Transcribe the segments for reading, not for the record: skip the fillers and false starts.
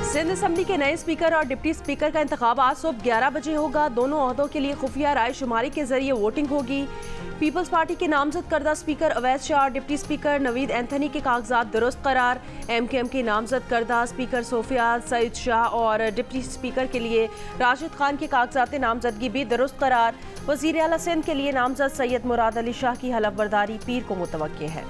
Sindh assembly के नए speaker और डिप्टी स्पीकर का इंतखाब आज सुबह 11 बजे होगा। दोनों ओहदों के लिए खुफिया राय शुमारी के जरिए वोटिंग होगी। पीपल्स पार्टी के नामजद करदा स्पीकर अवैध शाह और डिप्टी स्पीकर नवीद एंथनी के कागजात दुरुस्त करार। MKM की नामजद करदा स्पीकर सोफिया सईद शाह और डिप्टी स्पीकर के लिए राशिद खान के कागजात नामजदगी भी दुरुस्त करार। वज़ीर आला सिंध के लिए नामजद सैयद मुराद अली शाह की हलफ बर्दारी पीर को मुतवक्के है।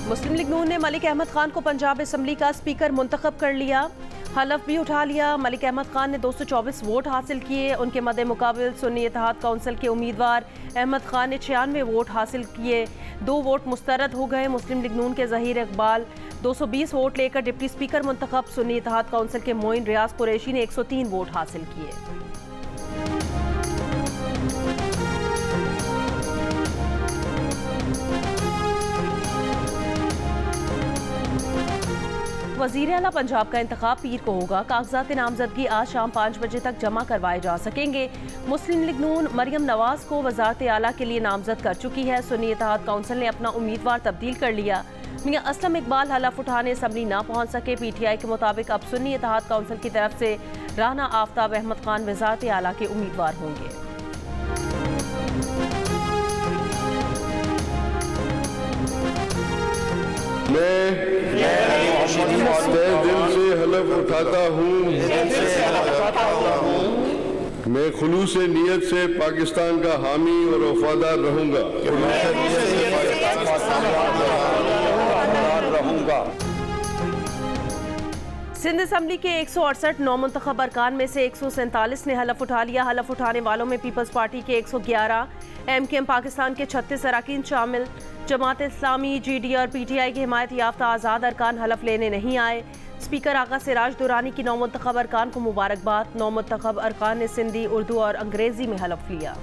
मुस्लिम लीग नून ने मलिक अहमद खान को पंजाब असम्बली का स्पीकर मुंतखब कर लिया। हलफ भी उठा लिया। मलिक अहमद खान ने 224 वोट हासिल किए। उनके मद्दे मुकाबिल सुन्नी इत्तेहाद काउंसिल के उम्मीदवार अहमद खान ने 96 वोट हासिल किए। 2 वोट मुस्तरद हो गए। मुस्लिम लीग नून के ज़हीर इकबाल 220 वोट लेकर डिप्टी स्पीकर मुंतखब। सुन्नी इत्तेहाद काउंसिल के मोइन रियाज कुरैशी ने 103 वोट हासिल किए। वज़ीर आला पंजाब का इंतखाब पीर को होगा। कागजात नामजदगी आज शाम 5 बजे तक जमा करवाए जा सकेंगे। मुस्लिम लीग नून मरियम नवाज को वज़ारत आला के लिए नामजद कर चुकी है। सुन्नी इत्तेहाद काउंसिल ने अपना उम्मीदवार तब्दील कर लिया। मियां असलम इकबाल हलफ उठाने असम्बली ना पहुंच सके। PTI के मुताबिक अब सुन्नी इत्तेहाद काउंसिल की तरफ से राना आफ्ताब अहमद खान वज़ारत आला के उम्मीदवार होंगे। मैं दिल से हलफ उठाता हूँ मैं खुलूस नीयत से पाकिस्तान का हामी और वफादार रहूँगा। सिंध असम्बली के 168 नौमुंतखब अरकान में से 147 ने हलफ उठा लिया। हलफ उठाने वालों में पीपल्स पार्टी के 111, MKM पाकिस्तान के 36 अरकान शामिल। जमात इस्लामी, GD और PTI के हिमायत याफ्ता आज़ाद अरकान हलफ लेने नहीं आए। स्पीकर आगा सिराज दुरानी की नौमुंतखब अरकान को मुबारकबाद। नौमुंतखब अरकान ने सिंधी, उर्दू और अंग्रेजी में हलफ लिया।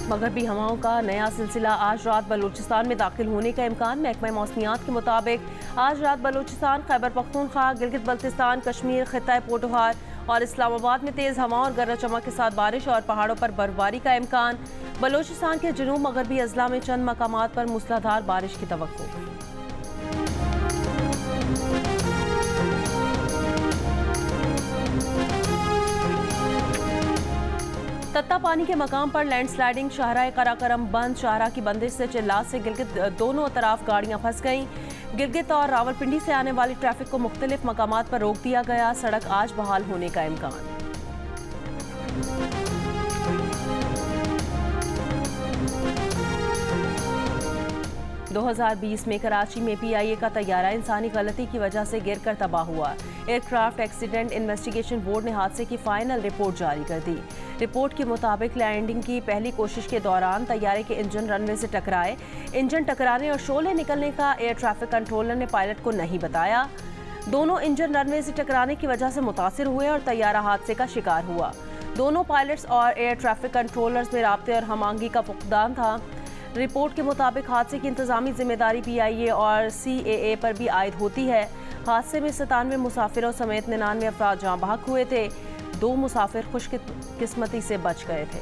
मगरबी हवाओं का नया सिलसिला आज रात बलूचिस्तान में दाखिल होने का इम्कान। महकमा मौसमियात के मुताबिक आज रात बलूचिस्तान, खैबर पख्तूनख्वा, गिलगित बल्तिस्तान, कश्मीर, खित्ता पोटोहार और इस्लामाबाद में तेज़ हवा और गरज चमक के साथ बारिश और पहाड़ों पर बर्फबारी का इम्कान। बलूचिस्तान के जनूब मगरबी अजला में चंद मकामात पर मूसलाधार बारिश की तवक्को। तत्ता पानी के मकाम पर लैंडस्लाइडिंग। शाहराह कराकरम बंद। शाहराह की बंदिश से चिल्लात से गिलगित दोनों तरफ गाड़ियां फंस गईं। गिलगित और रावलपिंडी से आने वाली ट्रैफिक को मुख्तलिफ मकामात पर रोक दिया गया। सड़क आज बहाल होने का इम्कान। दो 2020 में कराची में PIA का तैयारा इंसानी गलती की वजह से गिरकर तबाह हुआ। एयरक्राफ्ट एक्सीडेंट इन्वेस्टिगेशन बोर्ड ने हादसे की फाइनल रिपोर्ट जारी कर दी। रिपोर्ट के मुताबिक लैंडिंग की पहली कोशिश के दौरान तैयारे के इंजन रनवे से टकराए। इंजन टकराने और शोले निकलने का एयर ट्रैफिक कंट्रोलर ने पायलट को नहीं बताया। दोनों इंजन रनवे से टकराने की वजह से मुतासिर हुए और तैयारा हादसे का शिकार हुआ। दोनों पायलट्स और एयर ट्रैफिक कंट्रोलर्स में राब्ते और हमांगी का फुकदान था। रिपोर्ट के मुताबिक हादसे की इंतजामी जिम्मेदारी PIA और CAA पर भी आयद होती है। हादसे में 97 मुसाफिरों समेत 99 अफराद जाँ बहक हुए थे। 2 मुसाफिर खुशकिस्मती से बच गए थे।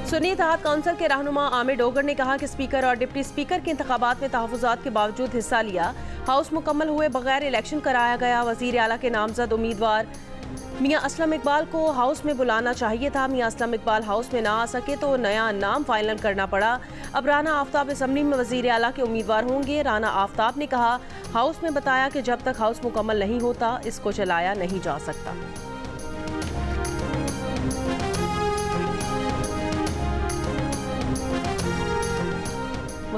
सुन्नी इत्तेहाद काउंसिल के रहनुमा आमिर डोगर ने कहा कि स्पीकर और डिप्टी स्पीकर के इंतखाबात में तहफ़्फ़ुज़ात के बावजूद हिस्सा लिया। हाउस मुकम्मल हुए बगैर इलेक्शन कराया गया। वज़ीर आला के नामजद उम्मीदवार मियां असलम इकबाल को हाउस में बुलाना चाहिए था। मियां असलम इकबाल हाउस में ना आ सके तो नया नाम फाइनल करना पड़ा। अब राना आफ्ताब असम्बली में वज़ीर आला के उम्मीदवार होंगे। राना आफ्ताब ने कहा, हाउस में बताया कि जब तक हाउस मुकम्मल नहीं होता इसको चलाया नहीं जा सकता।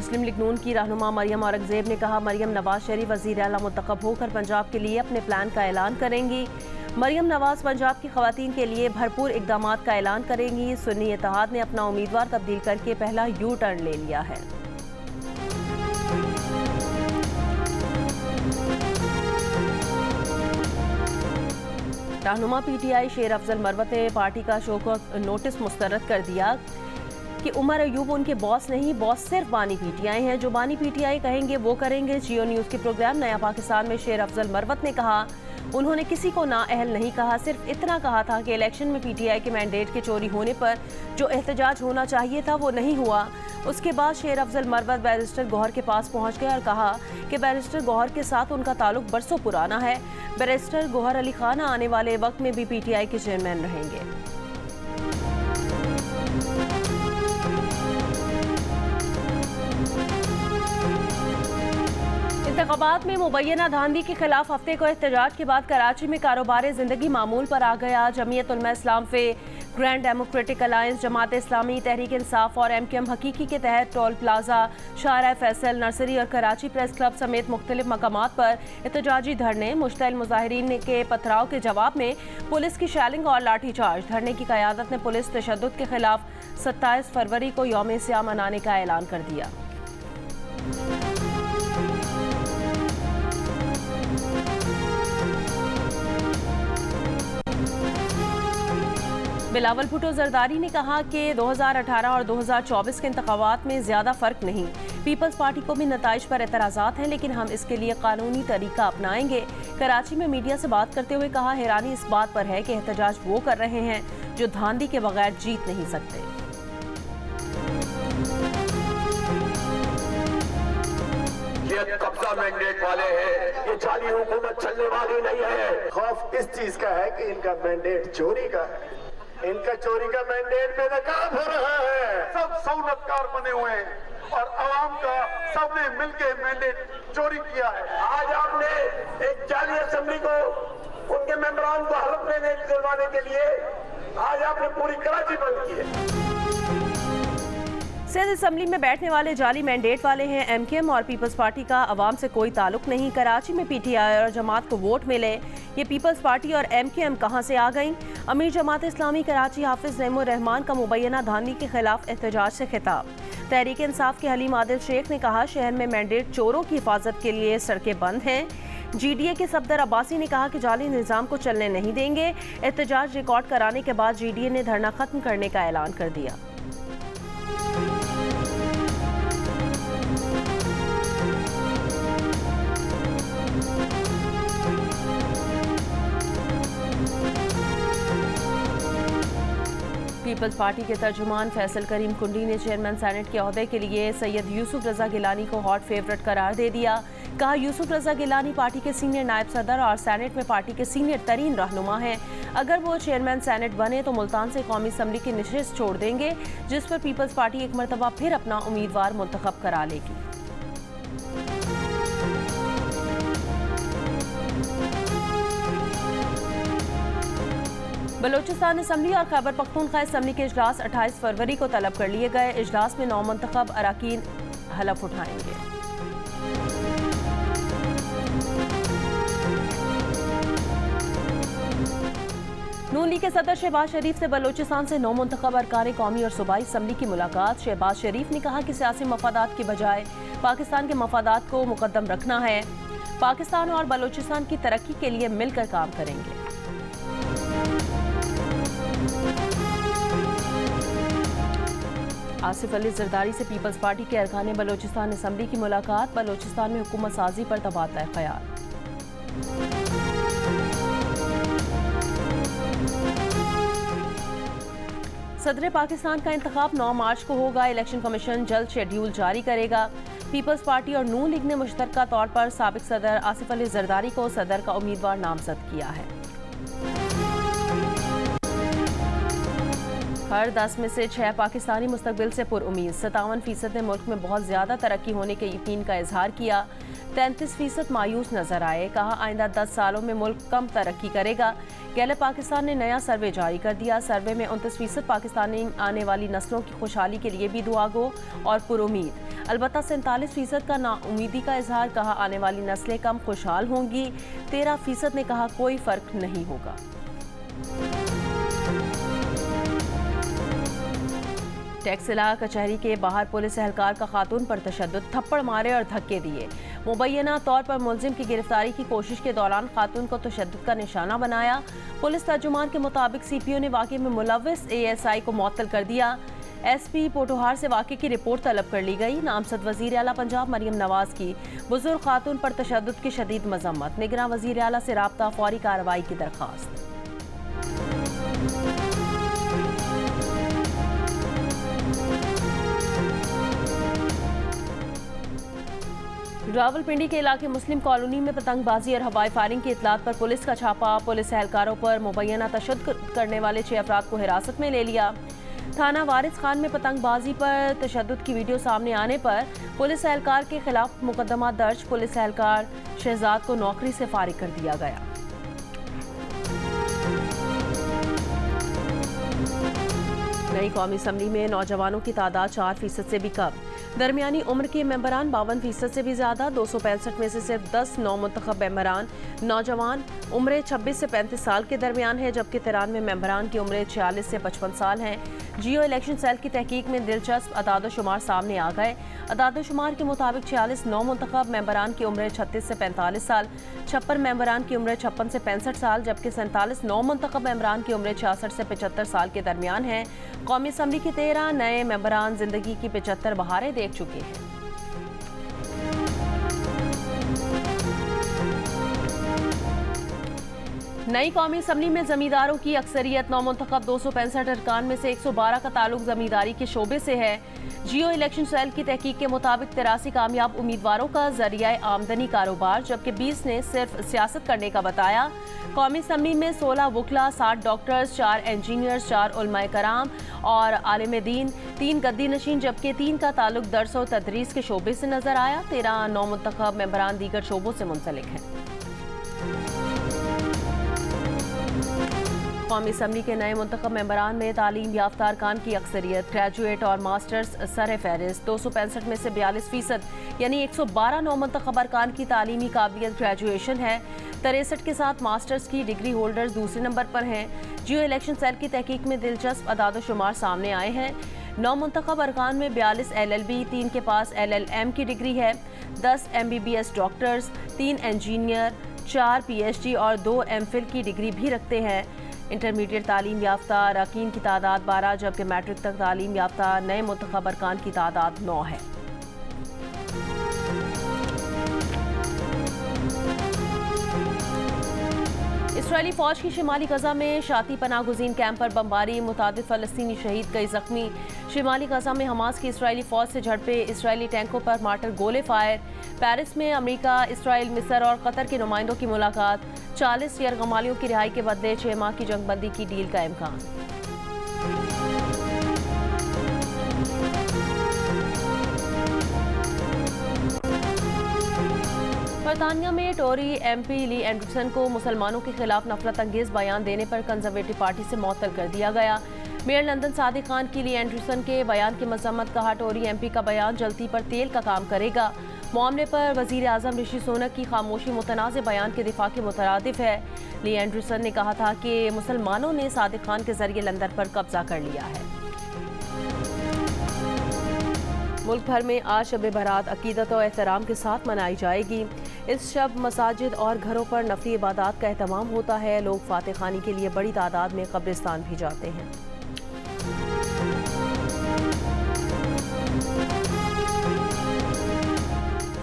मुस्लिम लीग नून की रहनुमा मरियम औरंगजेब ने कहा, मरियम नवाज शरीफ वज़ीर आला मुंतखब होकर पंजाब के लिए अपने प्लान का ऐलान करेंगी। मरियम नवाज पंजाब की खवातीन के लिए भरपूर इक़दामात का ऐलान करेंगी। सुन्नी इत्तेहाद ने अपना उम्मीदवार तब्दील करके पहला यू टर्न ले लिया है। रहनुमा PTI शेर अफजल मरवत ने पार्टी का शो को नोटिस मुस्तरद कर दिया कि उमर अयूब उनके बॉस नहीं, बॉस सिर्फ बानी PTI हैं। जो बानी PTI कहेंगे वो करेंगे। जियो न्यूज़ के प्रोग्राम नया पाकिस्तान में शेर अफजल मरवत ने कहा, उन्होंने किसी को नाअहल नहीं कहा, सिर्फ इतना कहा था कि इलेक्शन में PTI के मैंडेट के चोरी होने पर जो एहतजाज होना चाहिए था वो नहीं हुआ। उसके बाद शेर अफजल मरवत बैरिस्टर गौहर के पास पहुंच गए और कहा कि बैरिस्टर गौहर के साथ उनका ताल्लुक बरसों पुराना है। बैरिस्टर गौहर अली खान आने वाले वक्त में भी PTI के चेयरमैन रहेंगे। इंतखाबात में मुबैना धांधली के खिलाफ हफ्ते को एहतजाज के बाद कराची में कारोबार जिंदगी मामूल पर आ गया। जमीयत उलमा इस्लाम फे grand democratic alliance, Jamaat Islami, Tehreek Insaf और MKM हकीकी के तहत टोल प्लाजा, शाहराह फैसल, नर्सरी और कराची प्रेस क्लब समेत मुख्तलिफ मकामात पर एहतजाजी धरने। मुश्तइल मुजाहिरीन के पथराव के जवाब में पुलिस की शैलिंग और लाठीचार्ज। धरने की क़यादत ने पुलिस तशद्दुद के खिलाफ 27 फरवरी को यौम सियाह मनाने का ऐलान कर दिया। बिलावल भुट्टो जरदारी ने कहा कि 2018 और 2024 के इंतखाबात में ज़्यादा फ़र्क नहीं। पीपल्स पार्टी को भी नताइज पर एतराज़ात हैं, लेकिन हम इसके लिए कानूनी तरीका अपनाएंगे। कराची में मीडिया से बात करते हुए कहा, हैरानी इस बात पर है कि एहतजाज वो कर रहे हैं जो धांधली के बगैर जीत नहीं सकते। ये कब्जा मैंडेट वाले हैं, ये जाली हुकूमत चलने वाली नहीं है। खौफ इस चीज का है कि इनका मैंडेट चोरी का है, इनका चोरी का मैंडेट बेनकाब हो रहा है। सब सहूलतकार बने हुए हैं और आवाम का सबने मिलकर मैंडेट चोरी किया है। आज आपने एक जाली असेंबली को उनके मेंबरान को हलफ लेने दिलवाने के लिए आज आपने पूरी कराची बंद की है। सिंध असम्बली में बैठने वाले जाली मैंडेट वाले हैं MKM और पीपल्स पार्टी का अवाम से कोई ताल्लुक नहीं। कराची में PTI और जमात को वोट मिले, ये पीपल्स पार्टी और MKM कहां से आ गई। अमीर जमात इस्लामी कराची हाफिज नईमुर रहमान का मुबैना धांधली के खिलाफ एहतजाज से खिताब। तहरीक इंसाफ के हलीम आदिल शेख ने कहा, शहर में मैंडेट चोरों की हिफाजत के लिए सड़कें बंद हैं। GDA के सफदर अब्बासी ने कहा कि जाली निज़ाम को चलने नहीं देंगे। एहतजाज रिकॉर्ड कराने के बाद GDA ने धरना खत्म करने का ऐलान कर दिया। पीपल्स पार्टी के तर्जुमान फैसल करीम कुंडी ने चेयरमैन सेनेट के ओहदे के लिए सैयद यूसुफ रजा गिलानी को हॉट फेवरेट करार दे दिया। कहा, यूसुफ रजा गिलानी पार्टी के सीनियर नायब सदर और सेनेट में पार्टी के सीनियर तरीन रहनुमा हैं। अगर वो चेयरमैन सेनेट बने तो मुल्तान से कौमी असम्बली की नशिस्त छोड़ देंगे, जिस पर पीपल्स पार्टी एक मरतबा फिर अपना उम्मीदवार मुंतखब करा लेगी। बलोचिस्तान असम्बली और खैबर पख्तूनख्वा असम्बली के इजलास 28 फरवरी को तलब कर लिए गए। इजलास में नौमुंतखब अराकीन हलफ उठाएंगे। नून लीग के सदर शहबाज शरीफ से बलोचिस्तान से नौमुंतखब अरकान कौमी और सूबाई असम्बली की मुलाकात। शहबाज शरीफ ने कहा कि सियासी मफादात की बजाय पाकिस्तान के मफादात को मुकद्दम रखना है। पाकिस्तान और बलोचिस्तान की तरक्की के लिए मिलकर काम करेंगे। आसिफ अली जरदारी से पीपल्स पार्टी के अरकान बलोचिस्तान असम्बली की मुलाकात। बलोचिस्तान में हुकूमत साजी पर तबादला ख्याल। सदर पाकिस्तान का इंतखाब 9 मार्च को होगा। इलेक्शन कमीशन जल्द शेड्यूल जारी करेगा। पीपल्स पार्टी और नून लीग ने मुश्तरका तौर पर साबिक सदर आसिफ अली जरदारी को सदर का उम्मीदवार नामजद किया है। हर 10 में से 6 पाकिस्तानी मुस्तकबिल से पुरुम्मीद। 57% ने मुल्क में बहुत ज़्यादा तरक्की होने के यकीन का इजहार किया। 33% मायूस नजर आए। कहा आइंदा 10 सालों में मुल्क कम तरक्की करेगा। गैलप पाकिस्तान ने नया सर्वे जारी कर दिया। सर्वे में 29% पाकिस्तानी आने वाली नस्लों की खुशहाली के लिए भी दुआगो और पुरुमीद। अलबत्ता 47% का नाउमीदी का इजहार। कहा आने वाली नस्लें कम खुशहाल होंगी। 13% ने कहा कोई फर्क नहीं होगा। टैक्स इलाका कचहरी के बाहर पुलिस एहलकार का खातून पर तशद्दुद, थप्पड़ मारे और धक्के दिए। मुबैना तौर पर मुलजिम की गिरफ्तारी की कोशिश के दौरान खातून को तशद्दुद का निशाना बनाया। पुलिस तर्जुमान के मुताबिक CPO ने वाक़े में मुलव्विस ASI को मुअत्तल कर दिया। SP पोटोहार से वाक़े की रिपोर्ट तलब कर ली गई। नामजद वज़ीर आला पंजाब मरियम नवाज की बुजुर्ग खातून पर तशद्दुद की शदीद मज़म्मत। निगरान वज़ीर आला से राब्ता, फौरी कार्रवाई की दरख्वास्त। रावलपिंडी के इलाके मुस्लिम कॉलोनी में पतंगबाजी और हवाई फायरिंग की इतलात पर पुलिस का छापा। पुलिस एहलकारों पर मुबैना तशद्दुद करने वाले 6 अफराद को हिरासत में ले लिया। थाना वारिस खान में पतंगबाजी पर तशद्दुद की वीडियो सामने आने पर पुलिस एहलकार के खिलाफ मुकदमा दर्ज। पुलिस एहलकार शहजाद को नौकरी से फारिग कर दिया गया। नई कौमी असम्बली में नौजवानों की तादाद 4% से भी कम। दरमियानी उम्र के मेंबरान 52% से भी ज़्यादा। 265 में से सिर्फ 10 नौमुंतखब मेंबरान नौजवान उम्र 26 से 35 साल के दरमियान है, जबकि 93 मेंबरान की उम्र 46 से 55 साल हैं। जियो इलेक्शन सेल की तहकीक में दिलचस्प अदाद-ओ-शुमार सामने आ गए। अदाद-ओ-शुमार के मुताबिक 46 नौमुंतखब मेंबरान की उम्र 36 से 45 साल, 56 मेंबरान की उम्र 56 से 65 साल, जबकि 47 नौमुंतखब मेंबरान की उम्र 66 से 75 साल के दरमियान है। कौमी असम्बली के 13 नए मेंबरान जिंदगी की 75 बहारें देख चुके हैं। नई कौमी असम्बली में जमींदारों की अक्सरियत। नौमुंतखब 265 अरकान में से 112 का ताल्लुक जमींदारी के शोबे से है। जियो इलेक्शन सेल की तहकीक के मुताबिक 83 कामयाब उम्मीदवारों का जरिया आमदनी कारोबार, जबकि 20 ने सिर्फ सियासत करने का बताया। कौमी असम्बली में 16 वकला, 60 डॉक्टर्स, 4 इंजीनियर्स, 4 उलमाए कराम और आलिम दीन, 3 गद्दी नशीन, जबकि 3 का ताल्लुक दर्स और तदरीस के शोबे से नजर आया। 13 नौमुंतखब मेंबरान दीगर शोबों से मुंसलिक हैं। कौमी असम्बली के नए मुंतखब मेंबरान में तालीम याफ्ता अरकान की अक्सरियत, ग्रेजुएट और मास्टर्स सर फहरिस्त। 265 में से 42% यानी 112 नौमुंतखब अरकान की तालीमी काबिलियत ग्रेजुएशन है। 63 के साथ मास्टर्स की डिग्री होल्डर्स दूसरे नंबर पर हैं। जियो इलेक्शन सेल की तहकीक में दिलचस्प अदाद-ओ-शुमार सामने आए हैं। नौमुंतखब अरकान में 42 LLB, 3 के पास LLM की डिग्री है, 10 MBBS डॉक्टर्स, 3 इंजीनियर, 4 PhD और 2 MPhil की डिग्री भी रखते हैं। इंटरमीडिएट तालीम याफ्ता अरकान की तादाद 12, जबकि मैट्रिक तक तालीम याफ्ता नए मुंतखब अरकान की तादाद 9 है। इसराइली फौज की शिमाली गजा में शाती पनाह गुज़ीन कैंप पर बमबारी, मुतादिद फ़लस्तीनी शहीद, कई जख्मी। शिमाली गजा में हमास की इसराइली फौज से झड़पे, इसराइली टैंकों पर मार्टर गोले फायर। पेरिस में अमेरिका, इसराइल, मिस्र और कतर के नुमाइंदों की मुलाकात। 40 यरगमालियों की रिहाई के बदले 6 माह की जंगबंदी की डील का इम्कान। बरतानिया में टोरी MP ली एंडरसन को मुसलमानों के खिलाफ नफरत अंगेज बयान देने पर कंजर्वेटिव पार्टी से मुअत्तल कर दिया गया। मेयर लंदन सादिक खान की ली एंडरसन के बयान की मजम्मत। कहा टोरी MP का बयान जलती पर तेल का काम करेगा। मामले पर वजीर आजम ऋषि सुनक की खामोशी मुतनाज़ बयान के दिफा के मुतरादिफ है। ली एंडरसन ने कहा था कि मुसलमानों ने सादिक खान के जरिए लंदन पर कब्जा कर लिया है। मुल्क भर में आज शब बारात अकीदत और एहतराम के साथ मनाई जाएगी। इस शब मसाजिद और घरों पर नफली इबादत का एहतमाम होता है। लोग फातिह खानी के लिए बड़ी तादाद में कब्रिस्तान भी जाते हैं।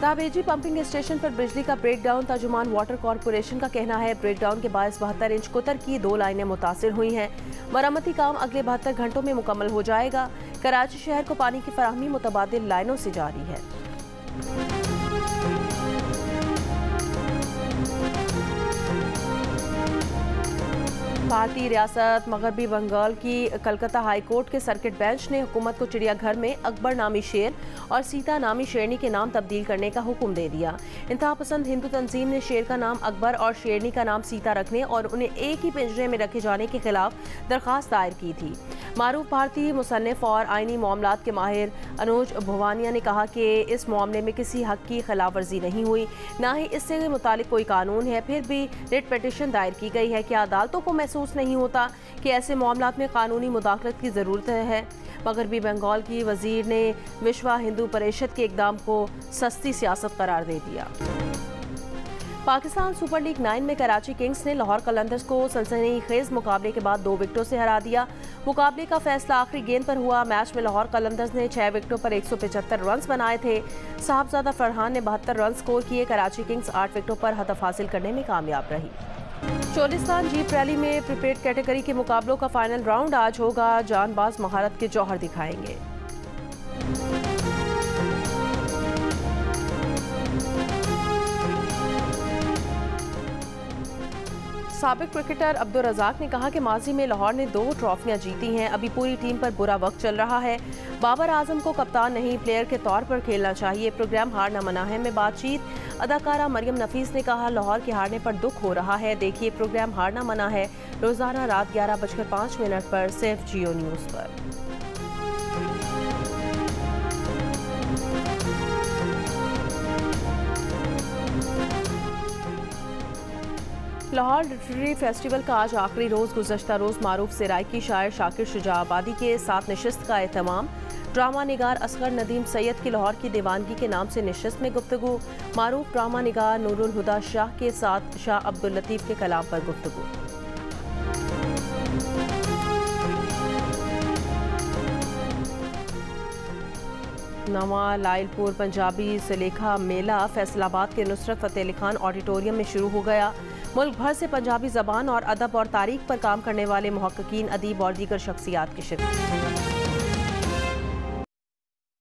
ताबेजी पंपिंग स्टेशन पर बिजली का ब्रेकडाउन। तर्जुमान वाटर कॉरपोरेशन का कहना है ब्रेकडाउन के बायस 72 इंच कुतर की 2 लाइनें मुतासिर हुई हैं। मरम्मती काम अगले 72 घंटों में मुकम्मल हो जाएगा। कराची शहर को पानी की फराहमी मुतबादिल लाइनों से जारी है। भारतीय रियासत मगरबी बंगाल की कलकत्ता हाई कोर्ट के सर्किट बेंच ने हुकूमत को चिड़ियाघर में अकबर नामी शेर और सीता नामी शेरनी के नाम तब्दील करने का हुक्म दे दिया। इंतहा पसंद हिंदू तंजीम ने शेर का नाम अकबर और शेरनी का नाम सीता रखने और उन्हें एक ही पिंजरे में रखे जाने के खिलाफ दरख्वास्त दायर की थी। मारूफ भारतीय मुसन्निफ और आईनी मामलात के माहिर अनुज भुवानिया ने कहा कि इस मामले में किसी हक की खिलाफ वर्जी नहीं हुई, ना ही इससे मुतालिक कोई कानून है। फिर भी रिट पिटीशन दायर की गई है कि अदालतों को महसूस नहीं होता कि ऐसे मामलात में कानूनी मुदाखलत की ज़रूरत है। मगरबी बंगाल की वजीर ने विश्व हिंदू परिषद के इकदाम को सस्ती सियासत करार दे दिया। पाकिस्तान सुपर लीग 9 में कराची किंग्स ने लाहौर कलंदर्स को सनसनीखेज मुकाबले के बाद 2 विकेटों से हरा दिया। मुकाबले का फैसला आखिरी गेंद पर हुआ। मैच में लाहौर कलंदर्स ने 6 विकेटों पर 175 रन बनाए थे। साहबजादा फरहान ने 72 रन स्कोर किए। कराची किंग्स 8 विकेटों पर हदफ हासिल करने में कामयाब रही। चोलिस्तान जीप रैली में प्रीपेड कैटेगरी के मुकाबलों का फाइनल राउंड आज होगा। जानबाज महारत के जौहर दिखाएंगे। साबिक क्रिकेटर अब्दुल रज़ाक ने कहा कि माजी में लाहौर ने 2 ट्रॉफियां जीती हैं, अभी पूरी टीम पर बुरा वक्त चल रहा है। बाबर आजम को कप्तान नहीं प्लेयर के तौर पर खेलना चाहिए। प्रोग्राम हारना मना है में बातचीत। अदाकारा मरियम नफीस ने कहा लाहौर के हारने पर दुख हो रहा है। देखिए प्रोग्राम हारना मना है रोजाना रात 11:05 पर सिर्फ जियो न्यूज़ पर। लाहौर लिटरेरी फेस्टिवल का आज आखिरी रोज़ गुज़श्ता रोज़ मारूफ सिराइकी शायर शाकिर शुजाआबादी के साथ नशिस्त का एहतमाम। ड्रामा निगार असगर नदीम सैयद की लाहौर की दीवानगी के नाम से नशिस्त में गुफ्तगू। मारूफ ड्रामा निगार नूरुल हुदा शाह के साथ शाह अब्दुल लतीफ़ के कलाम पर गुफ्तगू। नवा लाइलपुर पंजाबी सुलेखा मेला फैसलाबाद के नुसरत फ़तेह अली खान ऑडिटोरियम में शुरू हो गया। मुल्क भर से पंजाबी ज़बान और अदब और तारीख पर काम करने वाले मुहक्किकीन, अदीब और दीगर शख्सियात की शिरकत।